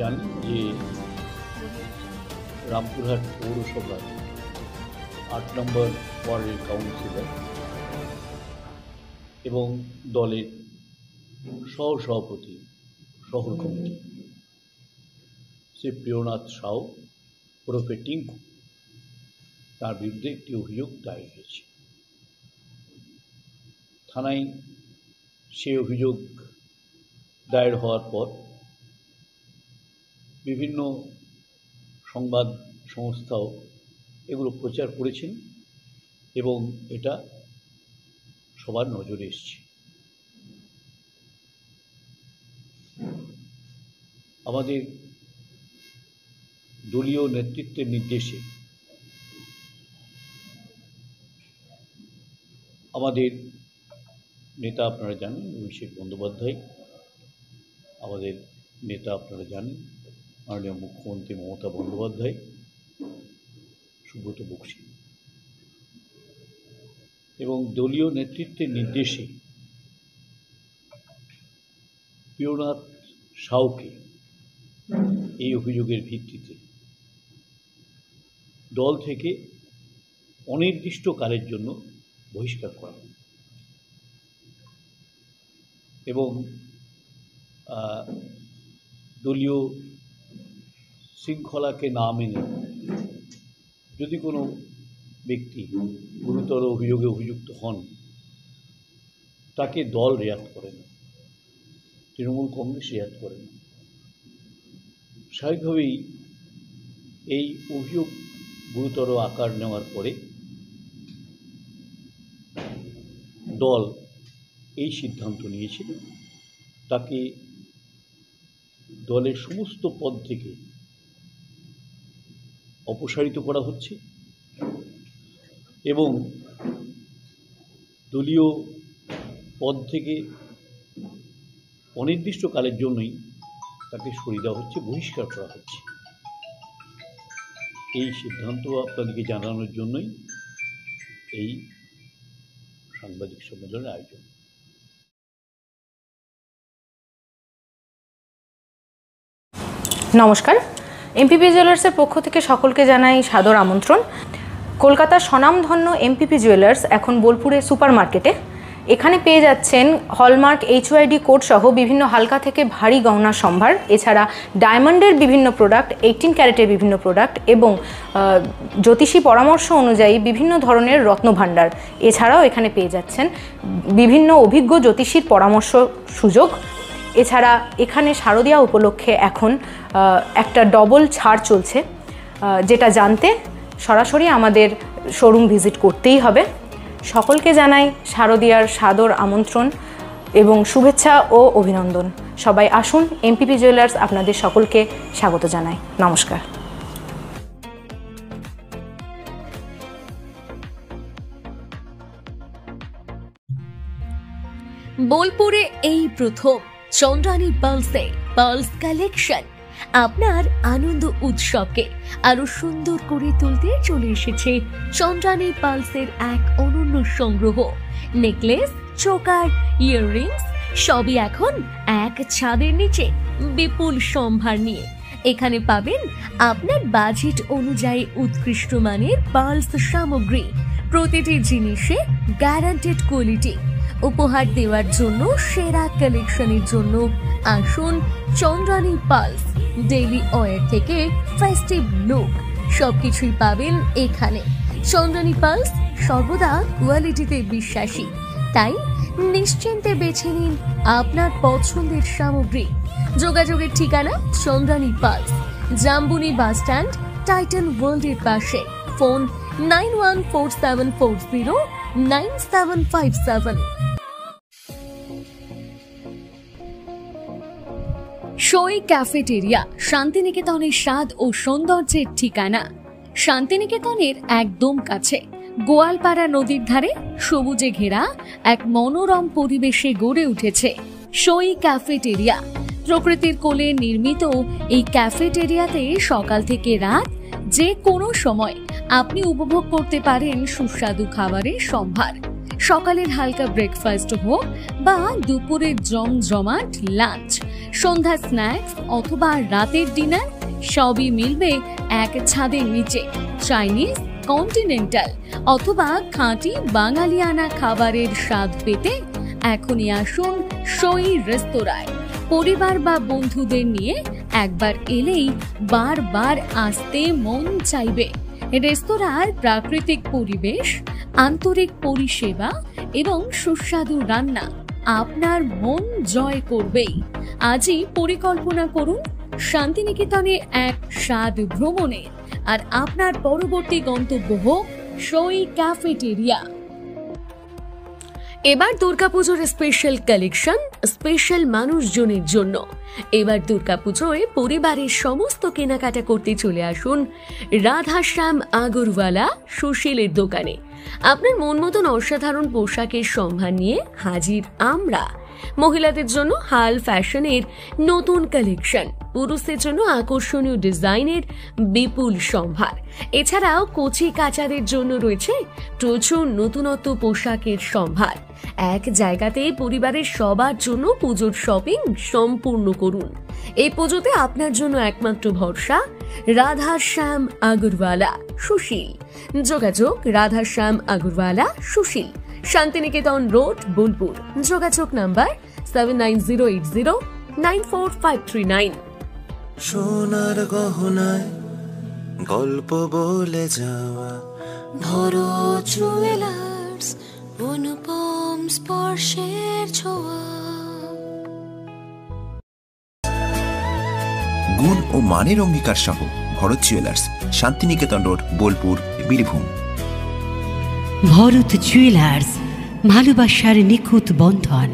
জানেন যে রামপুরহাট পৌরসভার ৮ নম্বর ওয়ার্ডের কাউন্সিলর এবং দলের সহসভাপতি শহর কমিটি শ্রী প্রিয়নাথ সাউ ওরফে টিঙ্কু, তার বিরুদ্ধে একটি অভিযোগ দায়ের হয়েছে। থানায় সেই অভিযোগ দায়ের হওয়ার পর বিভিন্ন সংবাদ সংস্থাও এগুলো প্রচার করেছেন এবং এটা সবার নজরে এসছে। আমাদের দলীয় নেতৃত্বের নির্দেশে আমাদের নেতা আপনারা জানেন অভিষেক বন্দ্যোপাধ্যায়, আমাদের নেতা আপনারা জানেন মাননীয় মুখ্যমন্ত্রী মমতা বন্দ্যোপাধ্যায়, সুব্রত বক্সী এবং দলীয় নেতৃত্বের নির্দেশে প্রিয়নাথ সাউকে এই অভিযোগের ভিত্তিতে দল থেকে অনির্দিষ্টকালের জন্য বহিষ্কার করা হয় এবং দলীয় শৃঙ্খলাকে না মেনে যদি কোনো ব্যক্তি গুরুতর অভিযোগে অভিযুক্ত হন তাকে দল রেয়াত করে না, তৃণমূল কংগ্রেস রেয়াত করে না। স্বাভাবিকভাবেই এই অভিযোগ গুরুতর আকার নেওয়ার পরে দল এই সিদ্ধান্ত নিয়েছিল তাকে দলের সমস্ত পদ থেকে অপসারিত করা হচ্ছে এবং দলীয় পদ থেকে অনির্দিষ্টকালের জন্যই তাকে সরিয়ে দেওয়া হচ্ছে, বহিষ্কার করা হচ্ছে। এই সিদ্ধান্ত আপনাদেরকে জানানোর জন্যই এই সাংবাদিক সম্মেলনের আয়োজন। নমস্কার, এমপিপি জুয়েলার্সের পক্ষ থেকে সকলকে জানাই সাদর আমন্ত্রণ। কলকাতার স্বনামধন্য এমপিপি জুয়েলার্স এখন বোলপুরে সুপার মার্কেটে। এখানে পেয়ে যাচ্ছেন হলমার্ক HYD কোড সহ বিভিন্ন হালকা থেকে ভারী গহনা সম্ভার, এছাড়া ডায়মন্ডের বিভিন্ন প্রোডাক্ট, 18 ক্যারেটের বিভিন্ন প্রোডাক্ট এবং জ্যোতিষী পরামর্শ অনুযায়ী বিভিন্ন ধরনের রত্নভাণ্ডার। এছাড়াও এখানে পেয়ে যাচ্ছেন বিভিন্ন অভিজ্ঞ জ্যোতিষীর পরামর্শ সুযোগ। এছাড়া এখানে শারদীয়া উপলক্ষে এখন একটা ডবল ছাড় চলছে, যেটা জানতে সরাসরি আমাদের শোরুম ভিজিট করতেই হবে। সকলকে জানাই শারদীয়ার সাদর আমন্ত্রণ এবং শুভেচ্ছা ও অভিনন্দন। সবাই আসুন, এমপিপি জুয়েলার্স আপনাদের সকলকে স্বাগত জানাই। নমস্কার। বোলপুরে এই প্রথম চন্দ্রানী পার্লসে পার্লস কালেকশন আপনার আনন্দ উৎসবকে আরো সুন্দর করে তুলতে চলে এসেছে চন্দ্রানী পার্লসের এক অনন্য সংগ্রহ। নেকলেস, চোকার, ইয়াররিংস সবই এখন এক ছাদের নিচে বিপুল সম্ভার নিয়ে। এখানে পাবেন আপনার বাজেট অনুযায়ী উৎকৃষ্ট মানের পার্লস সামগ্রী, প্রতিটি জিনিসে গ্যারান্টেড কোয়ালিটি। উপহার দেওয়ার জন্য সেরা কালেকশনের জন্য আসুন চন্দ্রানী পার্লস। ডেইলি ওয়্যার থেকে ফেস্টিভ লুক সবকিছুই পাবেন এখানে। চন্দ্রানী পার্লস সর্বদা কোয়ালিটিতে বিশ্বাসী, তাই নিশ্চিন্তে বেছে নিন আপনার পছন্দের সামগ্রী। যোগাযোগের ঠিকানা Chandrani pearls, Jambuni bus stand, Titan ওয়ার্ল্ডের পাশে। ফোন 9147409757। সই ক্যাফেটেরিয়া শান্তিনিকেতনের স্বাদ ও সৌন্দর্যের ঠিকানা। শান্তিনিকেতনের একদম কাছে গোয়ালপাড়া নদীর ধারে সবুজে ঘেরা এক মনোরম পরিবেশে গড়ে উঠেছে সই ক্যাফেটেরিয়া। প্রকৃতির কোলে নির্মিত এই ক্যাফেটেরিয়াতে সকাল থেকে রাত যে কোনো সময় আপনি উপভোগ করতে পারেন সুস্বাদু খাবারের সম্ভার। সকালের হালকা ব্রেকফাস্ট হোক বা দুপুরের জমজমাট লাঞ্চ, সন্ধ্যা স্ন্যাক্স অথবা রাতের ডিনার, সবই মিলবে এক ছাদের নিচে। চাইনিজ, কন্টিনেন্টাল অথবা খাঁটি বাঙালিয়ানা খাবারের স্বাদ পেতে এখনই আসুন সই রেস্তোরাঁয়। পরিবার বা বন্ধুদের নিয়ে একবার এলেই বারবার আসতে মন চাইবে। রেস্তোরাঁর প্রাকৃতিক পরিবেশ, আন্তরিক পরিষেবা এবং সুস্বাদু রান্না আপনার মন জয় করবেই। আজই পরিকল্পনা করুন শান্তিনিকেতনে এক স্বাদ ভ্রমণের, আর আপনার পরবর্তী গন্তব্য হোক সই ক্যাফেটেরিয়া। এবার দুর্গাপুজোর স্পেশাল কালেকশন, স্পেশাল মানুষজনের জন্য। এবার দুর্গাপুজোয় পরিবারের সমস্ত কেনাকাটা করতে চলে আসুন রাধাশ্যাম আগরওয়ালা সুশীলের দোকানে। আপনার মন মতন অসাধারণ পোশাকের সম্ভার নিয়ে হাজির আমরা। মহিলাদের জন্য হাল ফ্যাশনের নতুন কালেকশন, পুরুষদের জন্য আকর্ষণীয় ডিজাইনের বিপুল সম্ভার। এছাড়াও কচি কাচাদের জন্য রয়েছে প্রচুর নতুনত্ব পোশাকের সম্ভার। এক জায়গাতে পরিবারের সবার জন্য পুজোর শপিং সম্পূর্ণ করুন। এই পুজোতে আপনার জন্য একমাত্র ভরসা রাধাশ্যাম আগরওয়ালা সুশীল। যোগাযোগ রাধাশ্যাম আগরওয়ালা সুশীল, শান্তিনিকেতন রোড, বোলপুর। যোগাযোগ নাম্বার 7908094539। সোনার গহনায় গল্প বলে যাওয়া ধরো জুয়েলার্স, অনুপম স্পর্শের ছোঁয়া। গুণ ও মানের অঙ্গীকার সহ Bharat Jewellers, Shantiniketan Road, Bolpur, Birbhum. Bharat Jewellers, ভালোবাসার নিখুঁত বন্ধন।